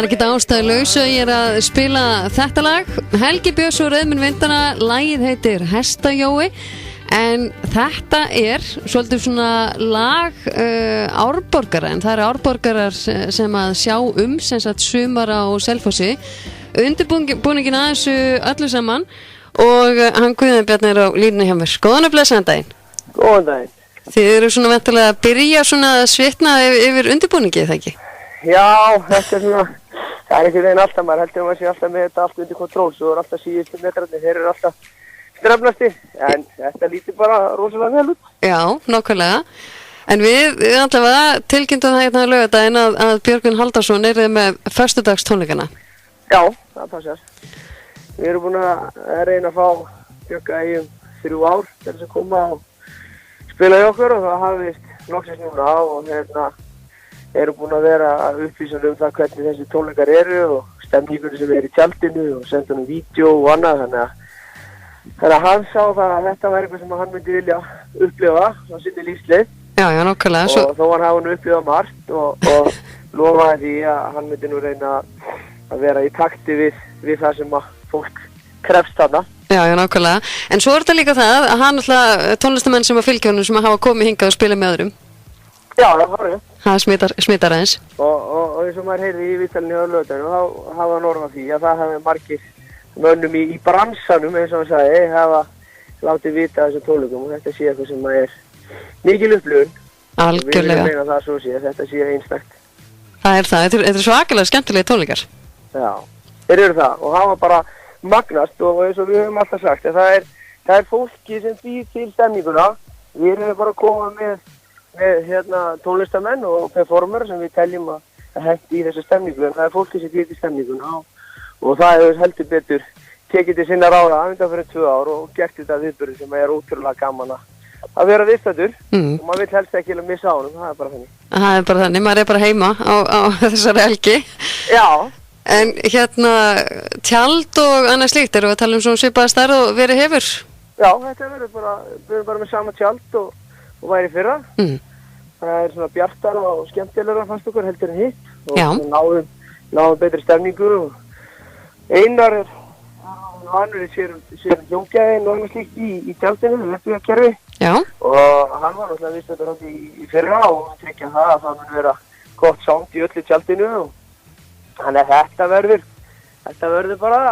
er ekki ástæðulaus að ég að spila þetta lag. Helgi Björns og Rauðmund Vindana, lagið heitir Hestajói, en þetta svolítið svona lag Árborgara, en það eru Árborgarar sem að sjá sem sagt Sumara og Selfossi. Undirbúningin að þessu öllu saman og hann Guðjón Bjarni á línunni hjá mér. Góðan og blessaðan daginn. Góðan daginn. Þið eru svona væntanlega að byrja svona að svitna yfir undirbúningi, það ekki? Já, þetta svona, það einhvern veginn alltaf, maður heldur maður sé alltaf með þetta allt undir kontról, svo alltaf síðustu metrarnir, þeir eru alltaf strefnasti, en þetta lítur bara rosalega vel út. Já, nákvæmlega. En við allavega tilkynntum það hérna á laugardaginn að Björgvin Halldórsson með föstudagstónleikana. Já, það passar. Við erum búin að reyna að fá Björga í 3 ár til þess að koma og spila í okkur og það hafðist loksins núna og eru búin að vera upplýsandi það hvernig þessi tónleikar eru og stemningur sem í tjaldinu og senda hann vídeo og annað, þannig að hann sá það að þetta væri eitthvað sem hann myndi vilja upplifa á sinni lífsleið. Já, nákvæmlega. Og þó hann hafa hann upplifað margt og lofaði því að hann myndi nú reyna að vera í takti við það sem að fólk krefst þarna. Já, nákvæmlega. En svo þetta líka það að hann alltaf tónlistamenn sem að fylgja honum sem að hafa komið hingað og spila með öðrum. Já, það var það. Það smittar aðeins. Og eins og maður heyrði í viðtalinu á laugardaginn og þá hafa hann orðað því að það hefði margir mönnum í bransanum, eins og hann sagði, hafa látið vita þessum tónleikum og þetta sé eitthvað sem er mikil upplifun. Algjörlega. Og við viljum meina það svo sé, þetta sé einstakt. Það er það. Þetta er svakalega skemmtilega tónleikar. Já, þeir eru það og hafa bara magnast og eins og við höfum alltaf sagt að það er fólki sem býr til stemninguna. Við erum bara að koma með tónlistamenn og performer sem við teljum að hendi í þessu stemningu, en það er fólki sem býr til stemninguna og það hefur heldur betur tekið til sinna ráða undan fyrir 2 ár og gert þetta viðburði sem er ótrúlega gaman að vera viðstaddur og maður vill helst ekki missa á honum, það er bara þannig. Það er bara þannig, maður er bara heima á þessari helgi. Já. En tjald og annað slíkt, erum við að tala svona svipaða stærð og verið hefur? Já, þetta við erum bara með sama tjald og væri fyrra. Það er svona bjartar og skemmtilegra fannst okkur heldur en hitt og náðum betri stemningu og Einar hann sér hljómgæðin og annað slíkt í tjaldinu, þetta er kerfi. Já. Og hann var náttúrulega vist þetta rátt í fyrra og hann tryggja það að það mun vera gott sound í öllu tjaldinu og þannig að þetta verður bara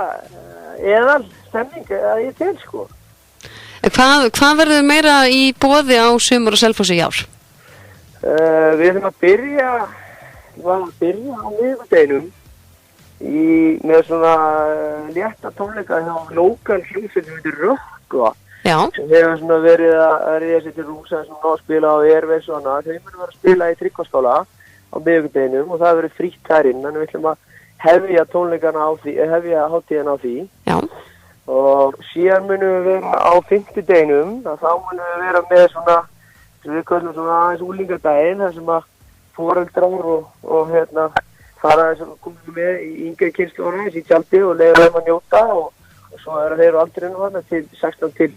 eðal stemning að ég til, sko. Hvað verður meira í boði á Sumar og Selfossi í ár? Við ætlum að byrja á miðvikudeginum með svona létta tónleika hjá lokal hljómsveit sem heitir Rökkva. Já. Sem hefur svona verið að ríða sér til rúsa sem ná að spila á Airways og annað. Þau munu vera að spila í Tryggvaskála á miðvikudeginum og það verður frítt þar inn, þannig við ætlum að hefja tónleikana á því, hefja hátíðina á því. Já. Og síðan munum við vera á 50-deginum, þá munum við vera með svona, sem við kallum svona aðeins úlingardaginn, þar sem að foreldrar og fara komum með í yngri kynslóðuna í tjaldi og leiða þeim að njóta og svo eru þeir á aldrinum þarna til 16 til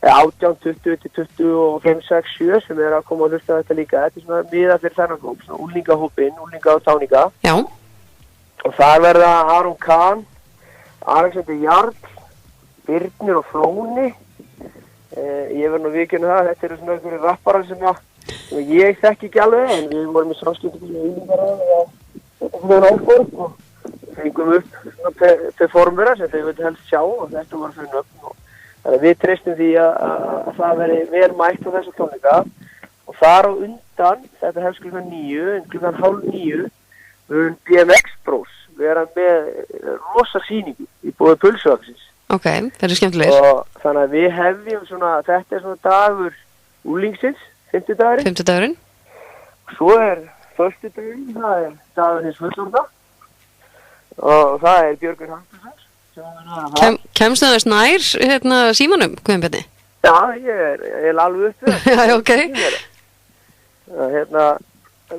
18, 20 til 25, 6, 7 sem er að koma og hlusta þetta líka. Þetta er svona miða fyrir þennan hóp, svona úlingahópinn, úlinga og táninga. Já. Og þar verða Aron Kahn, Alexander Jarl, Birnir og Flóni. Ég verð nú viðurkenna það, þetta eru svona einhverjir rapparar sem ég þekki ekki alveg, en við vorum í samskiptum með úlingaráð og svona Árborg og fengum upp svona performera sem þau vildi helst sjá og þetta var fyrir nöfn og þannig að við treystum því að það veri vel mætt á þessu tónleika og þar á undan, þetta hefst klukkan 9, en klukkan 8:30 mun BMX Bros vera með rosa sýningu í boði Pulsuvaxins. Ok, þetta er skemmtilegir. Og þannig að við hefjum svona, þetta er svona dagur úlingsins, 50-dagurinn. 50-dagurinn. Svo föstudagurinn, það er dagur hins fullorðna og það er Björgvin Halldórsson. Kemst það þess nær símanum, Guðjón Bjarni? Já, ég er alveg upp við. Já, ok.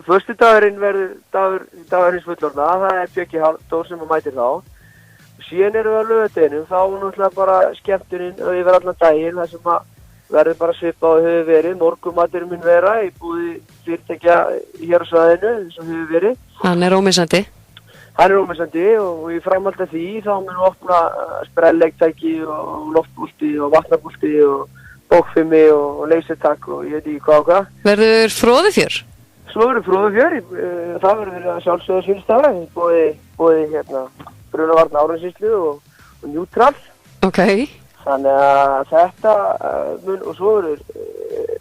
Föstudagurinn verður dagur hins fullorðna, það er Björgvin Halldórsson sem mætir þá. Síðan erum við á laugardeginum, þá náttúrulega bara skemmtunin yfir allan daginn, það sem að verður bara svipað og hefur verið. Morgunmaturinn mun vera í búði fyrirtækja hér á svæðinu, eins og hefur verið. Hann er ómissandi. hann er ómessandi og í framhaldi af því þá mun við opna sprellegtæki og loftbúlti og vatnabúlti og bókfimi og leysertak og ég veit ekki hvað og hvað. Verður fróðufjör? Svo verður fróðufjör, það verður að sjálfsögða Svínsstaða, bóði brunavarna Árnessýslu og Neutral. Ok. Þannig að þetta mun, og svo verður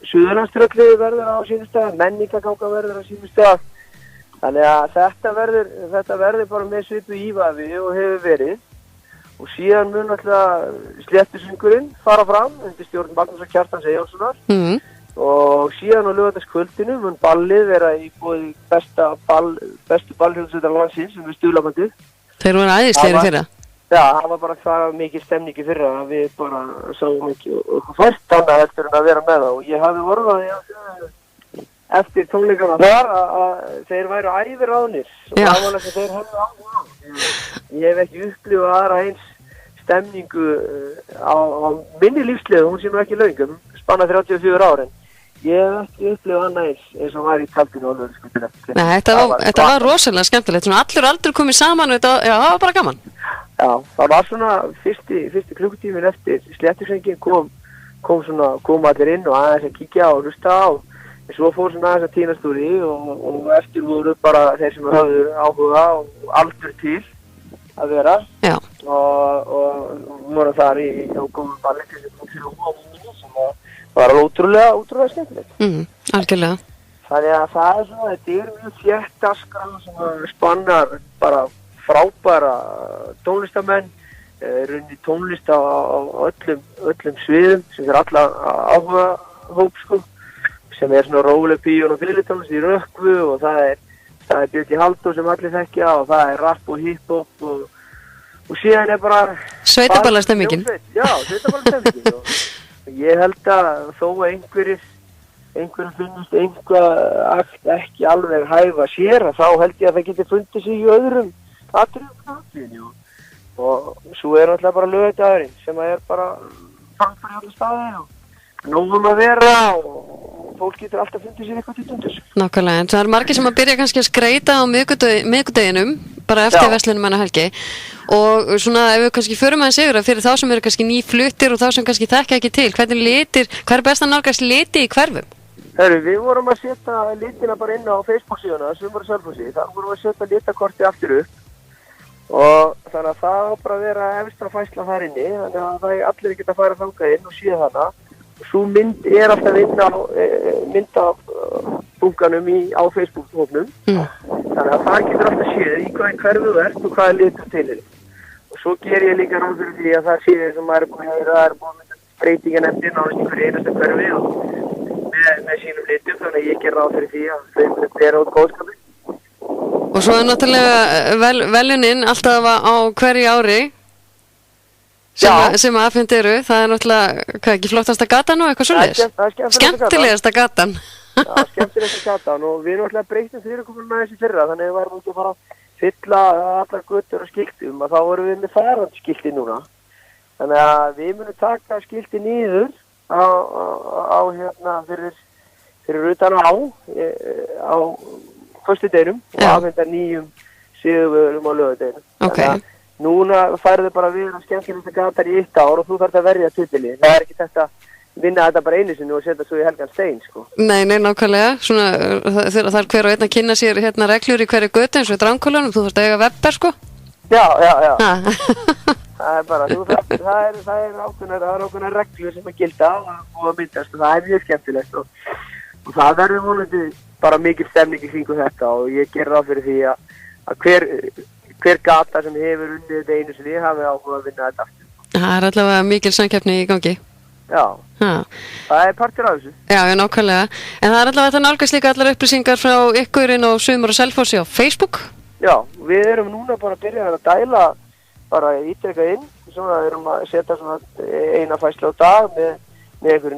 Suðurlandströlli verður á sínum stað, menningaganga verður á sínum stað. Þannig að þetta verður bara með svipu ívafi og hefur verið. Og síðan mun alltaf Sléttusöngurinn fara fram undir stjórn Magnúsar Kjartans Eyjólfssonar. Og síðan á laugardagskvöldinu mun ballið vera í boði bestu ballhljómsveitar landsins sem við Stuðlabandið. Þeir voru æðislegir fyrra. Já, það var bara það mikið stemning í fyrra að við bara sáum ekki okkur fært annað eftir en að vera með það og ég hafi orðað eftir tónleikana þar að þeir væru æviráðnir og ávanlega þeir hefðu áhuga á. Ég hef ekki upplifað aðra eins stemningu á minni lífsleið, hún sé nú ekki löngum, spanna 34 árin. Ég hef ekki upplifað annað eins og var í tjaldinu og lögurskutinu. Nei, þetta var rosalega skemmtilegt, svona allur aldur komið saman og það var bara gaman. Já, það var svona fyrsti klukkutíminn eftir Sléttusöngin kom allir inn og aðeins að kíkja og hlusta á. En svo fór svona aðeins að tínast úr í og eftir voru bara þeir sem höfðu áhuga og aldur til að vera. Já. Og voru þar á góðum balli til sem var ótrúlega skemmtilegt. Algjörlega. Þannig að það er svona, þetta er mjög þétt dagskrá sem spannar bara frábæra tónlistamenn, runni tónlist á öllum sviðum sem er alla áhuga hóp sko, sem er svona róleg píón og fyrirlitónlist í rökkvu og það er Björki Halldór sem allir þekkja og það er rap og hiphop og síðan er bara sveitaballarstemmingin. Já, sveitaballarstemmingin og ég held að þó að einhverjum finnst einhvað akt ekki alveg hæfa sér þá held ég að það geti fundið sig í öðrum atriðum og svo er alltaf bara laugardagurinn sem er bara framfæri á alla staði og nógum að vera og fólk getur alltaf fundið sér eitthvað til tundur. Nákvæmlega, en það er margir sem að byrja kannski að skreita á miðvikudeginum bara eftir verslunum helgi og svona ef við kannski förum aðeins yfir að fyrir þá sem eru kannski nýfluttir og þá sem kannski þekka ekki til, hvað er best að nálgast liti í hverfum? Við vorum að setja litina bara inn á Facebook-síðuna, Sumar Selfossi, þar vorum við að setja litakorti aftur upp og þannig að það á bara að vera efstra fæsla þar inni, þannig að það er allir geta að fara þangað inn og síða þarna og svo mynd er alltaf mynd af bunkanum á Facebook-hópnum þannig að það getur alltaf séð í hvað hverfu þú ert og hvað er litur til þér og svo ger ég líka ráð fyrir því að það séð sem maður er búin að heyra, það er búin að mynda breytinganefndin á einhverju einasta hverfi og með sínum litum þannig að ég ger ráð fyrir því að þau mynda bera út góðskapin. Og svo er náttúrulega veluninn alltaf á hverju ári sem aðfund eru, það er náttúrulega, hvað ekki flottasta gatan og eitthvað svoleiðis? Skemmtilegasta gatan. Já, skemmtilegasta gatan og við náttúrulega breytum fyrirkomuna þessi fyrra, þannig að við varum ekki að fara að fylla allar götur og skiltum og þá vorum við með farandskilti núna. Þannig að við munum taka skilti niður fyrir utan á föstudeginum og afhenda nýjum sigurvegurum á laugardeginum. Okay. Núna færðu bara við að skemmtilegasta gatar í 1 ár og þú þarft að verja titilinn. Það er ekki þetta vinna þetta bara einu sinni og setja svo í helgan stein, sko. Nei, nákvæmlega. Svona, það er hver og einn að kynna sér reglur í hverju götu eins og í Drankolunum. Þú þarft að eiga webber, sko. Já. Það er bara, það er ákveðnar reglur sem að gilda og að myndast og það er mjög skemmtilegt og það verður vonandi bara mikil stemning í kringu þetta og ég ger ráð fyrir því að hver gata sem hefur unnið þetta einu sinni hafi áhuga að vinna þetta aftur. Það er allavega mikil samkeppni í gangi. Já, það er partur af þessu. Já, nákvæmlega. En það er allavega þetta nálgast líka allar upplýsingar frá ykkurinn og Sumar og Selfossi á Facebook. Já, við erum núna bara að byrja að dæla bara ítrekka inn, svona erum að setja svona eina fæslu á dag með einhverju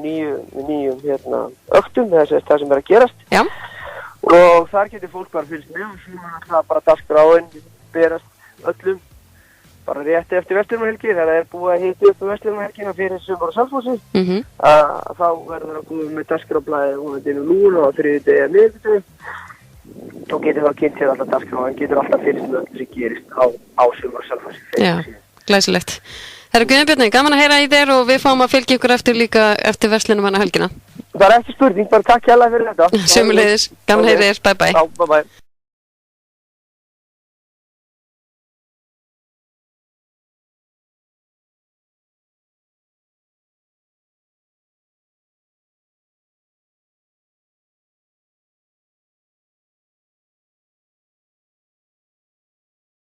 nýjum öktum með það sem er að gerast. Já. Og þar getur fólk bara fylgst með og svona það bara dagskráin berast öllum bara rétt eftir verslunarhelgi þegar það er búið að hita upp verslunarhelgina fyrir Sumar og Selfossi þá verður það búið með dagskráblaðið vonandi inn núna á þriðjudegi eða miðvikudegi og getur þá kynnt sér alltaf dagskrá, hann getur alltaf fylgst með öllu sem gerist á Sumar Selfossi. Já, glæsilegt. Herra Guðjón Bjarni, gaman að heyra í þér og við fáum að fylgja ykkur eftir líka eftir verslinum hana helgina. Það ekki spurning, bara takk hérlega fyrir þetta. Sömuleiðis, gaman að heyra þér, bye bye. Já, bye bye.